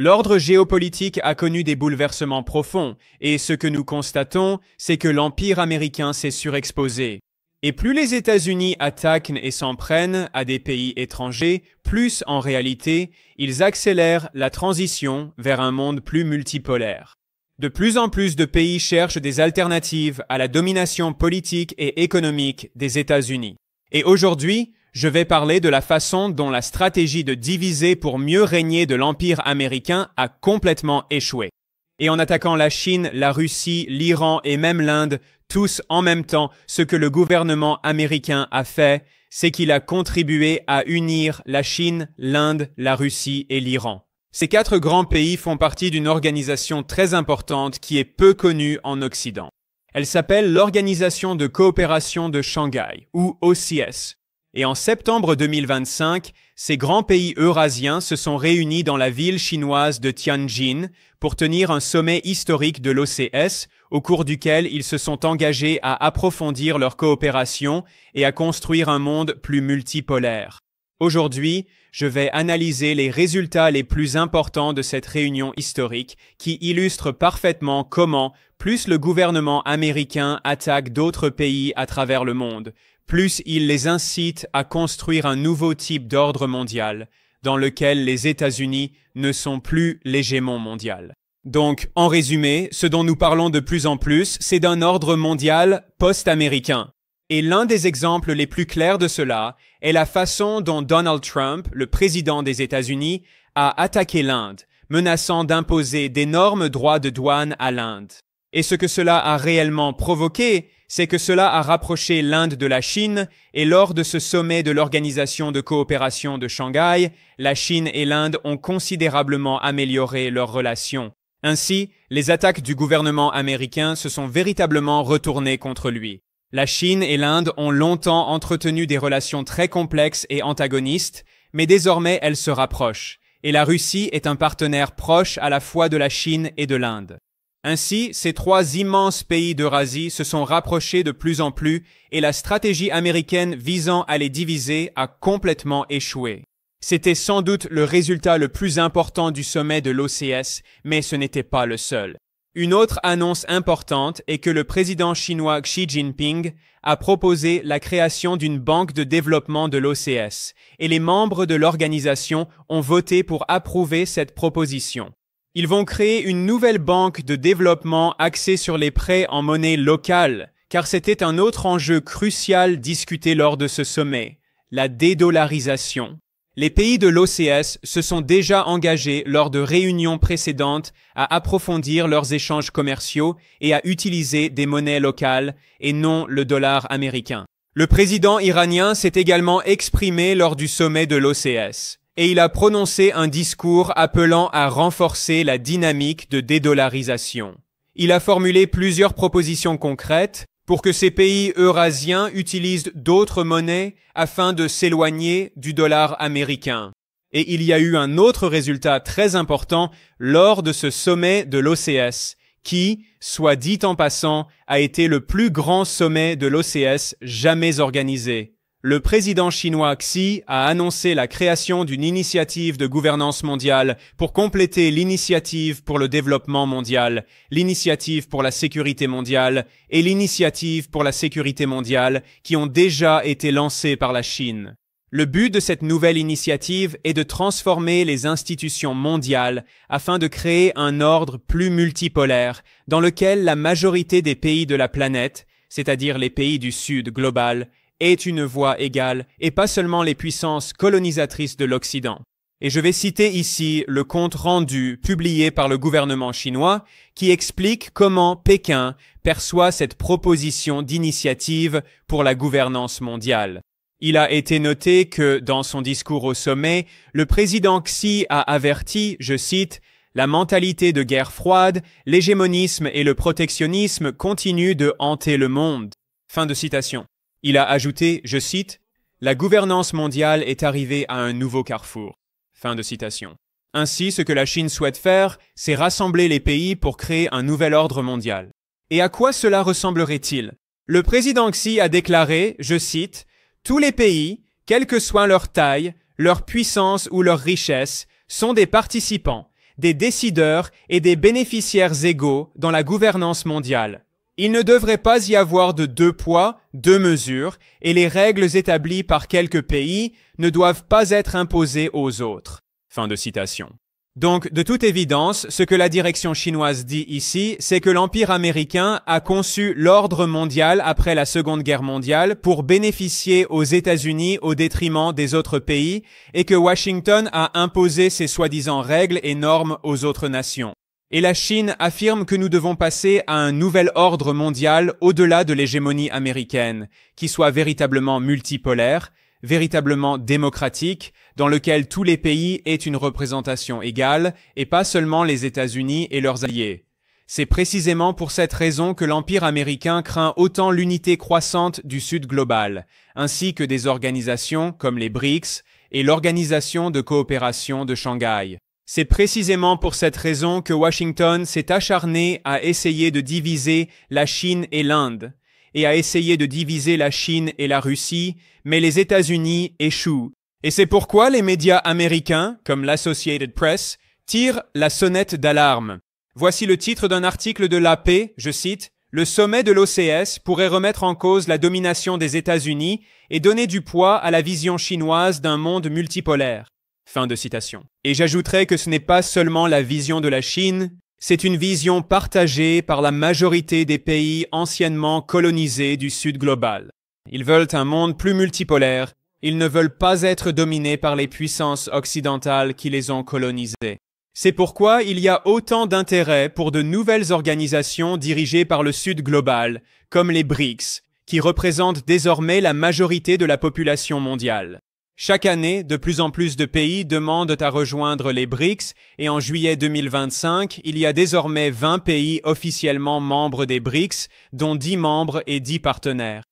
L'ordre géopolitique a connu des bouleversements profonds, et ce que nous constatons, c'est que l'Empire américain s'est surexposé. Et plus les États-Unis attaquent et s'en prennent à des pays étrangers, plus, en réalité, ils accélèrent la transition vers un monde plus multipolaire. De plus en plus de pays cherchent des alternatives à la domination politique et économique des États-Unis. Et aujourd'hui, je vais parler de la façon dont la stratégie de diviser pour mieux régner de l'Empire américain a complètement échoué. Et en attaquant la Chine, la Russie, l'Iran et même l'Inde, tous en même temps, ce que le gouvernement américain a fait, c'est qu'il a contribué à unir la Chine, l'Inde, la Russie et l'Iran. Ces 4 grands pays font partie d'une organisation très importante qui est peu connue en Occident. Elle s'appelle l'Organisation de coopération de Shanghai, ou OCS. Et en septembre 2025, ces grands pays eurasiens se sont réunis dans la ville chinoise de Tianjin pour tenir un sommet historique de l'OCS, au cours duquel ils se sont engagés à approfondir leur coopération et à construire un monde plus multipolaire. Aujourd'hui, je vais analyser les résultats les plus importants de cette réunion historique qui illustre parfaitement comment, plus le gouvernement américain attaque d'autres pays à travers le monde, plus il les incite à construire un nouveau type d'ordre mondial, dans lequel les États-Unis ne sont plus l'hégémon mondial. Donc, en résumé, ce dont nous parlons de plus en plus, c'est d'un ordre mondial post-américain. Et l'un des exemples les plus clairs de cela est la façon dont Donald Trump, le président des États-Unis, a attaqué l'Inde, menaçant d'imposer d'énormes droits de douane à l'Inde. Et ce que cela a réellement provoqué, c'est que cela a rapproché l'Inde de la Chine, et lors de ce sommet de l'Organisation de coopération de Shanghai, la Chine et l'Inde ont considérablement amélioré leurs relations. Ainsi, les attaques du gouvernement américain se sont véritablement retournées contre lui. La Chine et l'Inde ont longtemps entretenu des relations très complexes et antagonistes, mais désormais elles se rapprochent, et la Russie est un partenaire proche à la fois de la Chine et de l'Inde. Ainsi, ces 3 immenses pays d'Eurasie se sont rapprochés de plus en plus et la stratégie américaine visant à les diviser a complètement échoué. C'était sans doute le résultat le plus important du sommet de l'OCS, mais ce n'était pas le seul. Une autre annonce importante est que le président chinois Xi Jinping a proposé la création d'une banque de développement de l'OCS, et les membres de l'organisation ont voté pour approuver cette proposition. Ils vont créer une nouvelle banque de développement axée sur les prêts en monnaie locale, car c'était un autre enjeu crucial discuté lors de ce sommet, la dédollarisation. Les pays de l'OCS se sont déjà engagés lors de réunions précédentes à approfondir leurs échanges commerciaux et à utiliser des monnaies locales et non le dollar américain. Le président iranien s'est également exprimé lors du sommet de l'OCS. Et il a prononcé un discours appelant à renforcer la dynamique de dédollarisation. Il a formulé plusieurs propositions concrètes pour que ces pays eurasiens utilisent d'autres monnaies afin de s'éloigner du dollar américain. Et il y a eu un autre résultat très important lors de ce sommet de l'OCS, qui, soit dit en passant, a été le plus grand sommet de l'OCS jamais organisé. Le président chinois Xi a annoncé la création d'une initiative de gouvernance mondiale pour compléter l'initiative pour le développement mondial, l'initiative pour la sécurité mondiale et l'initiative pour la sécurité mondiale qui ont déjà été lancées par la Chine. Le but de cette nouvelle initiative est de transformer les institutions mondiales afin de créer un ordre plus multipolaire dans lequel la majorité des pays de la planète, c'est-à-dire les pays du Sud global, est une voix égale et pas seulement les puissances colonisatrices de l'Occident. Et je vais citer ici le compte rendu publié par le gouvernement chinois qui explique comment Pékin perçoit cette proposition d'initiative pour la gouvernance mondiale. Il a été noté que, dans son discours au sommet, le président Xi a averti, je cite, « La mentalité de guerre froide, l'hégémonisme et le protectionnisme continuent de hanter le monde. » Fin de citation. Il a ajouté, je cite, « La gouvernance mondiale est arrivée à un nouveau carrefour. » Fin de citation. Ainsi, ce que la Chine souhaite faire, c'est rassembler les pays pour créer un nouvel ordre mondial. Et à quoi cela ressemblerait-il? Le président Xi a déclaré, je cite, « Tous les pays, quelle que soit leur taille, leur puissance ou leur richesse, sont des participants, des décideurs et des bénéficiaires égaux dans la gouvernance mondiale. Il ne devrait pas y avoir de deux poids, deux mesures, et les règles établies par quelques pays ne doivent pas être imposées aux autres. Fin de citation. Donc, de toute évidence, ce que la direction chinoise dit ici, c'est que l'Empire américain a conçu l'ordre mondial après la Seconde Guerre mondiale pour bénéficier aux États-Unis au détriment des autres pays et que Washington a imposé ses soi-disant règles et normes aux autres nations. Et la Chine affirme que nous devons passer à un nouvel ordre mondial au-delà de l'hégémonie américaine, qui soit véritablement multipolaire, véritablement démocratique, dans lequel tous les pays aient une représentation égale, et pas seulement les États-Unis et leurs alliés. C'est précisément pour cette raison que l'Empire américain craint autant l'unité croissante du Sud global, ainsi que des organisations comme les BRICS et l'Organisation de coopération de Shanghai. C'est précisément pour cette raison que Washington s'est acharné à essayer de diviser la Chine et l'Inde, et à essayer de diviser la Chine et la Russie, mais les États-Unis échouent. Et c'est pourquoi les médias américains, comme l'Associated Press, tirent la sonnette d'alarme. Voici le titre d'un article de l'AP, je cite, « Le sommet de l'OCS pourrait remettre en cause la domination des États-Unis et donner du poids à la vision chinoise d'un monde multipolaire. » Fin de citation. Et j'ajouterai que ce n'est pas seulement la vision de la Chine, c'est une vision partagée par la majorité des pays anciennement colonisés du Sud global. Ils veulent un monde plus multipolaire, ils ne veulent pas être dominés par les puissances occidentales qui les ont colonisés. C'est pourquoi il y a autant d'intérêt pour de nouvelles organisations dirigées par le Sud global, comme les BRICS, qui représentent désormais la majorité de la population mondiale. Chaque année, de plus en plus de pays demandent à rejoindre les BRICS et en juillet 2025, il y a désormais 20 pays officiellement membres des BRICS, dont 10 membres et 10 partenaires.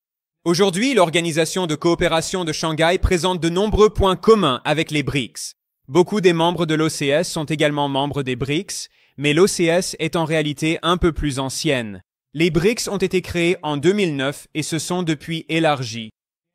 Aujourd'hui, l'Organisation de coopération de Shanghai présente de nombreux points communs avec les BRICS. Beaucoup des membres de l'OCS sont également membres des BRICS, mais l'OCS est en réalité un peu plus ancienne. Les BRICS ont été créés en 2009 et se sont depuis élargis.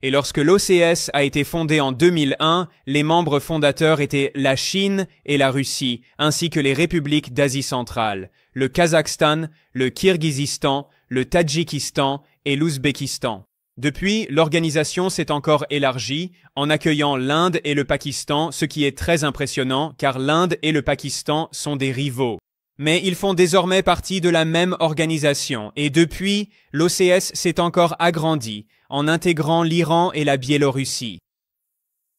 Et lorsque l'OCS a été fondé en 2001, les membres fondateurs étaient la Chine et la Russie, ainsi que les républiques d'Asie centrale, le Kazakhstan, le Kirghizistan, le Tadjikistan et l'Ouzbékistan. Depuis, l'organisation s'est encore élargie, en accueillant l'Inde et le Pakistan, ce qui est très impressionnant, car l'Inde et le Pakistan sont des rivaux. Mais ils font désormais partie de la même organisation, et depuis, l'OCS s'est encore agrandi, en intégrant l'Iran et la Biélorussie.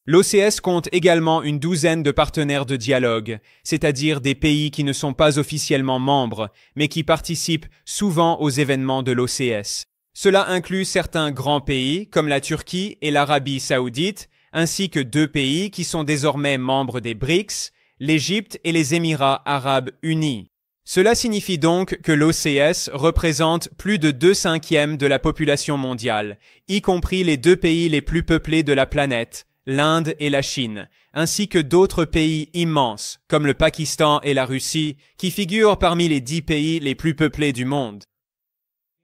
L'OCS compte également une douzaine de partenaires de dialogue, c'est-à-dire des pays qui ne sont pas officiellement membres, mais qui participent souvent aux événements de l'OCS. Cela inclut certains grands pays, comme la Turquie et l'Arabie saoudite, ainsi que 2 pays qui sont désormais membres des BRICS, l'Égypte et les Émirats arabes unis. Cela signifie donc que l'OCS représente plus de 2/5 de la population mondiale, y compris les 2 pays les plus peuplés de la planète, l'Inde et la Chine, ainsi que d'autres pays immenses, comme le Pakistan et la Russie, qui figurent parmi les 10 pays les plus peuplés du monde.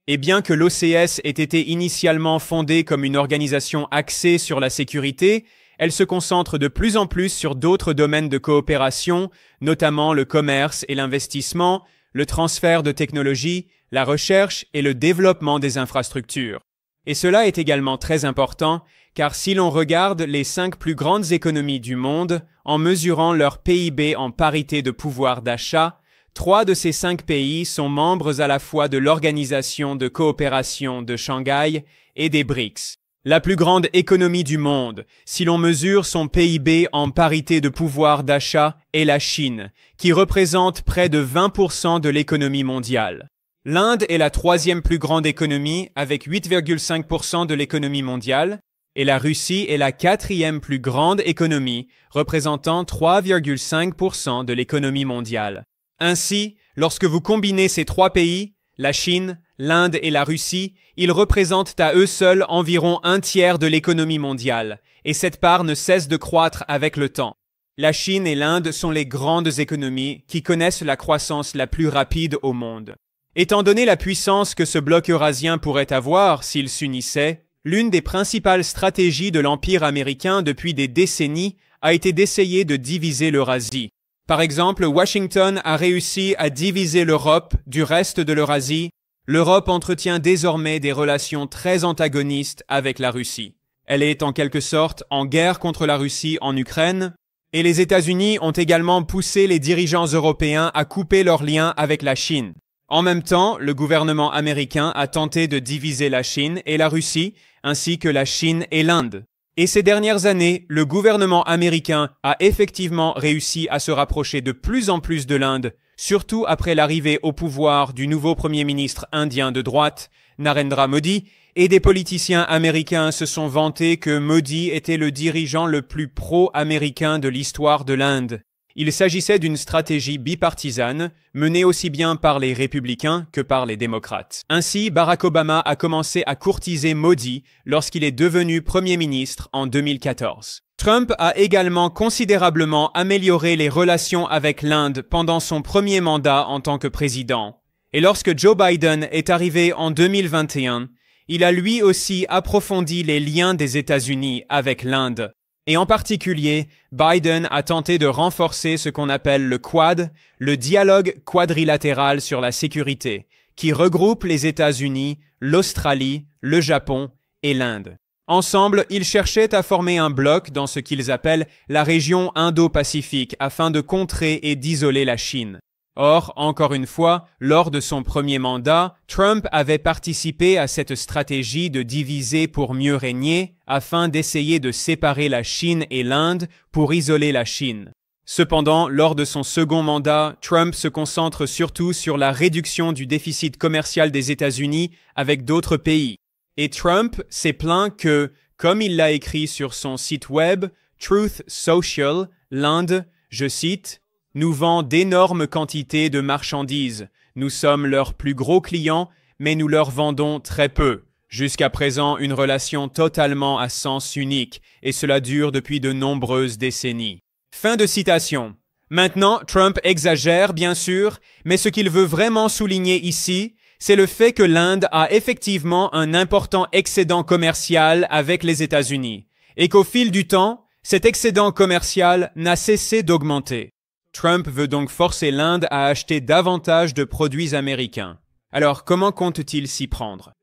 Et bien que l'OCS ait été initialement fondée comme une organisation axée sur la sécurité, elle se concentre de plus en plus sur d'autres domaines de coopération, notamment le commerce et l'investissement, le transfert de technologies, la recherche et le développement des infrastructures. Et cela est également très important, car si l'on regarde les 5 plus grandes économies du monde, en mesurant leur PIB en parité de pouvoir d'achat, 3 de ces 5 pays sont membres à la fois de l'Organisation de coopération de Shanghai et des BRICS. La plus grande économie du monde, si l'on mesure son PIB en parité de pouvoir d'achat, est la Chine, qui représente près de 20% de l'économie mondiale. L'Inde est la 3e plus grande économie avec 8,5% de l'économie mondiale, et la Russie est la 4e plus grande économie, représentant 3,5% de l'économie mondiale. Ainsi, lorsque vous combinez ces 3 pays, la Chine, l'Inde et la Russie, ils représentent à eux seuls environ 1/3 de l'économie mondiale, et cette part ne cesse de croître avec le temps. La Chine et l'Inde sont les grandes économies qui connaissent la croissance la plus rapide au monde. Étant donné la puissance que ce bloc eurasien pourrait avoir s'il s'unissait, l'une des principales stratégies de l'Empire américain depuis des décennies a été d'essayer de diviser l'Eurasie. Par exemple, Washington a réussi à diviser l'Europe du reste de l'Eurasie. L'Europe entretient désormais des relations très antagonistes avec la Russie. Elle est en quelque sorte en guerre contre la Russie en Ukraine, et les États-Unis ont également poussé les dirigeants européens à couper leurs liens avec la Chine. En même temps, le gouvernement américain a tenté de diviser la Chine et la Russie, ainsi que la Chine et l'Inde. Et ces dernières années, le gouvernement américain a effectivement réussi à se rapprocher de plus en plus de l'Inde, surtout après l'arrivée au pouvoir du nouveau Premier ministre indien de droite, Narendra Modi, et des politiciens américains se sont vantés que Modi était le dirigeant le plus pro-américain de l'histoire de l'Inde. Il s'agissait d'une stratégie bipartisane, menée aussi bien par les républicains que par les démocrates. Ainsi, Barack Obama a commencé à courtiser Modi lorsqu'il est devenu Premier ministre en 2014. Trump a également considérablement amélioré les relations avec l'Inde pendant son premier mandat en tant que président. Et lorsque Joe Biden est arrivé en 2021, il a lui aussi approfondi les liens des États-Unis avec l'Inde. Et en particulier, Biden a tenté de renforcer ce qu'on appelle le Quad, le dialogue quadrilatéral sur la sécurité, qui regroupe les États-Unis, l'Australie, le Japon et l'Inde. Ensemble, ils cherchaient à former un bloc dans ce qu'ils appellent la région Indo-Pacifique afin de contrer et d'isoler la Chine. Or, encore une fois, lors de son premier mandat, Trump avait participé à cette stratégie de diviser pour mieux régner afin d'essayer de séparer la Chine et l'Inde pour isoler la Chine. Cependant, lors de son second mandat, Trump se concentre surtout sur la réduction du déficit commercial des États-Unis avec d'autres pays. Et Trump s'est plaint que, comme il l'a écrit sur son site web, Truth Social, l'Inde, je cite, nous vend d'énormes quantités de marchandises. Nous sommes leurs plus gros clients, mais nous leur vendons très peu. Jusqu'à présent, une relation totalement à sens unique, et cela dure depuis de nombreuses décennies. Fin de citation. Maintenant, Trump exagère, bien sûr, mais ce qu'il veut vraiment souligner ici, c'est le fait que l'Inde a effectivement un important excédent commercial avec les États-Unis, et qu'au fil du temps, cet excédent commercial n'a cessé d'augmenter. Trump veut donc forcer l'Inde à acheter davantage de produits américains. Alors, comment compte-t-il s'y prendre?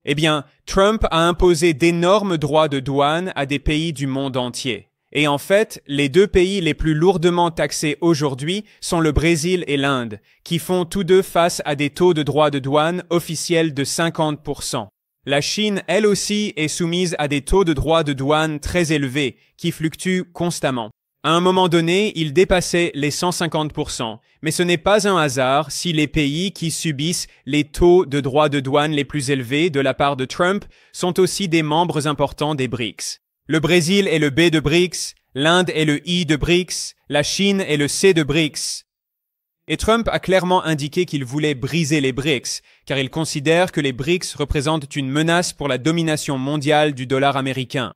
Eh bien, Trump a imposé d'énormes droits de douane à des pays du monde entier. Et en fait, les deux pays les plus lourdement taxés aujourd'hui sont le Brésil et l'Inde, qui font tous deux face à des taux de droits de douane officiels de 50%. La Chine, elle aussi, est soumise à des taux de droits de douane très élevés, qui fluctuent constamment. À un moment donné, il dépassait les 150%, mais ce n'est pas un hasard si les pays qui subissent les taux de droits de douane les plus élevés de la part de Trump sont aussi des membres importants des BRICS. Le Brésil est le B de BRICS, l'Inde est le I de BRICS, la Chine est le C de BRICS. Et Trump a clairement indiqué qu'il voulait briser les BRICS, car il considère que les BRICS représentent une menace pour la domination mondiale du dollar américain.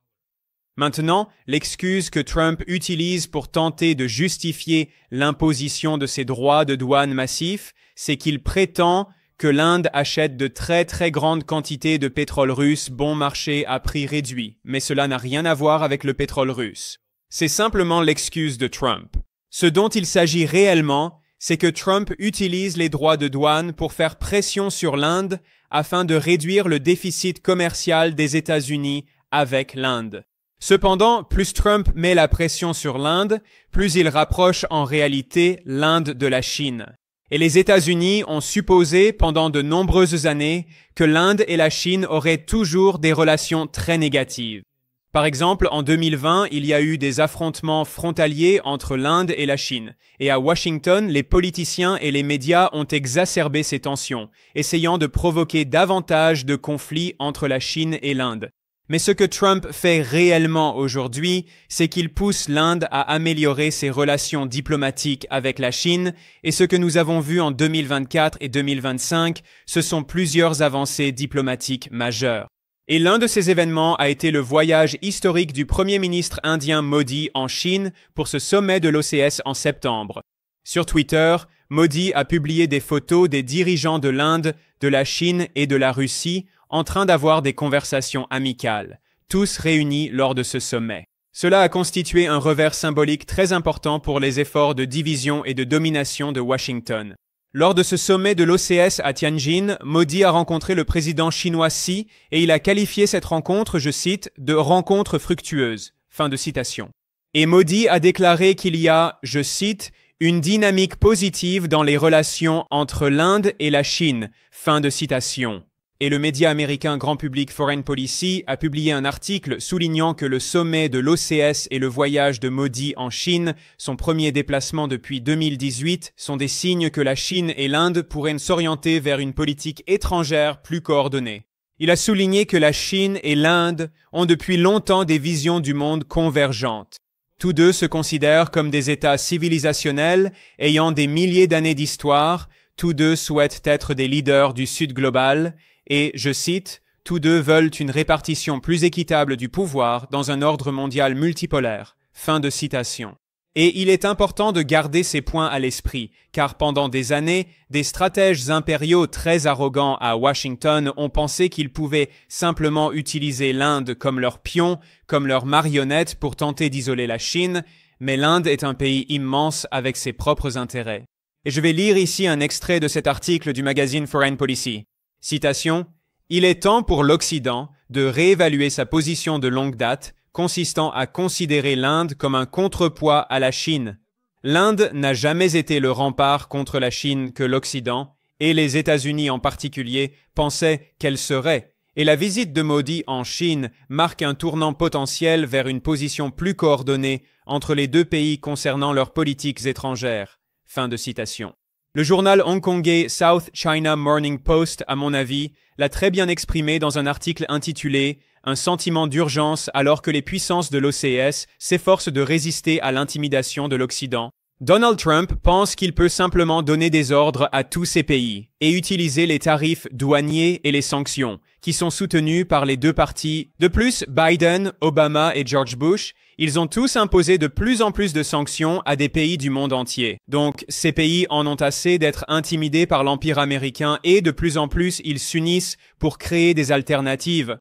Maintenant, l'excuse que Trump utilise pour tenter de justifier l'imposition de ces droits de douane massifs, c'est qu'il prétend que l'Inde achète de très très grandes quantités de pétrole russe bon marché à prix réduit. Mais cela n'a rien à voir avec le pétrole russe. C'est simplement l'excuse de Trump. Ce dont il s'agit réellement, c'est que Trump utilise les droits de douane pour faire pression sur l'Inde afin de réduire le déficit commercial des États-Unis avec l'Inde. Cependant, plus Trump met la pression sur l'Inde, plus il rapproche en réalité l'Inde de la Chine. Et les États-Unis ont supposé pendant de nombreuses années que l'Inde et la Chine auraient toujours des relations très négatives. Par exemple, en 2020, il y a eu des affrontements frontaliers entre l'Inde et la Chine. Et à Washington, les politiciens et les médias ont exacerbé ces tensions, essayant de provoquer davantage de conflits entre la Chine et l'Inde. Mais ce que Trump fait réellement aujourd'hui, c'est qu'il pousse l'Inde à améliorer ses relations diplomatiques avec la Chine, et ce que nous avons vu en 2024 et 2025, ce sont plusieurs avancées diplomatiques majeures. Et l'un de ces événements a été le voyage historique du Premier ministre indien Modi en Chine pour ce sommet de l'OCS en septembre. Sur Twitter, Modi a publié des photos des dirigeants de l'Inde, de la Chine et de la Russie en train d'avoir des conversations amicales, tous réunis lors de ce sommet. Cela a constitué un revers symbolique très important pour les efforts de division et de domination de Washington. Lors de ce sommet de l'OCS à Tianjin, Modi a rencontré le président chinois Xi et il a qualifié cette rencontre, je cite, de « rencontre fructueuse ». Fin de citation. Et Modi a déclaré qu'il y a, je cite, « une dynamique positive dans les relations entre l'Inde et la Chine ». Fin de citation. Et le média américain grand public Foreign Policy a publié un article soulignant que le sommet de l'OCS et le voyage de Modi en Chine, son premier déplacement depuis 2018, sont des signes que la Chine et l'Inde pourraient s'orienter vers une politique étrangère plus coordonnée. Il a souligné que la Chine et l'Inde ont depuis longtemps des visions du monde convergentes. Tous deux se considèrent comme des États civilisationnels ayant des milliers d'années d'histoire, tous deux souhaitent être des leaders du Sud global, et, je cite, « tous deux veulent une répartition plus équitable du pouvoir dans un ordre mondial multipolaire ». Fin de citation. Et il est important de garder ces points à l'esprit, car pendant des années, des stratèges impériaux très arrogants à Washington ont pensé qu'ils pouvaient simplement utiliser l'Inde comme leur pion, comme leur marionnette pour tenter d'isoler la Chine, mais l'Inde est un pays immense avec ses propres intérêts. Et je vais lire ici un extrait de cet article du magazine Foreign Policy. Citation, « Il est temps pour l'Occident de réévaluer sa position de longue date, consistant à considérer l'Inde comme un contrepoids à la Chine. L'Inde n'a jamais été le rempart contre la Chine que l'Occident, et les États-Unis en particulier, pensaient qu'elle serait. Et la visite de Modi en Chine marque un tournant potentiel vers une position plus coordonnée entre les deux pays concernant leurs politiques étrangères. » Fin de citation. Le journal hongkongais South China Morning Post, à mon avis, l'a très bien exprimé dans un article intitulé « Un sentiment d'urgence alors que les puissances de l'OCS s'efforcent de résister à l'intimidation de l'Occident. Donald Trump pense qu'il peut simplement donner des ordres à tous ces pays et utiliser les tarifs douaniers et les sanctions, qui sont soutenus par les deux partis. De plus, Biden, Obama et George Bush, ils ont tous imposé de plus en plus de sanctions à des pays du monde entier. Donc, ces pays en ont assez d'être intimidés par l'Empire américain et de plus en plus, ils s'unissent pour créer des alternatives.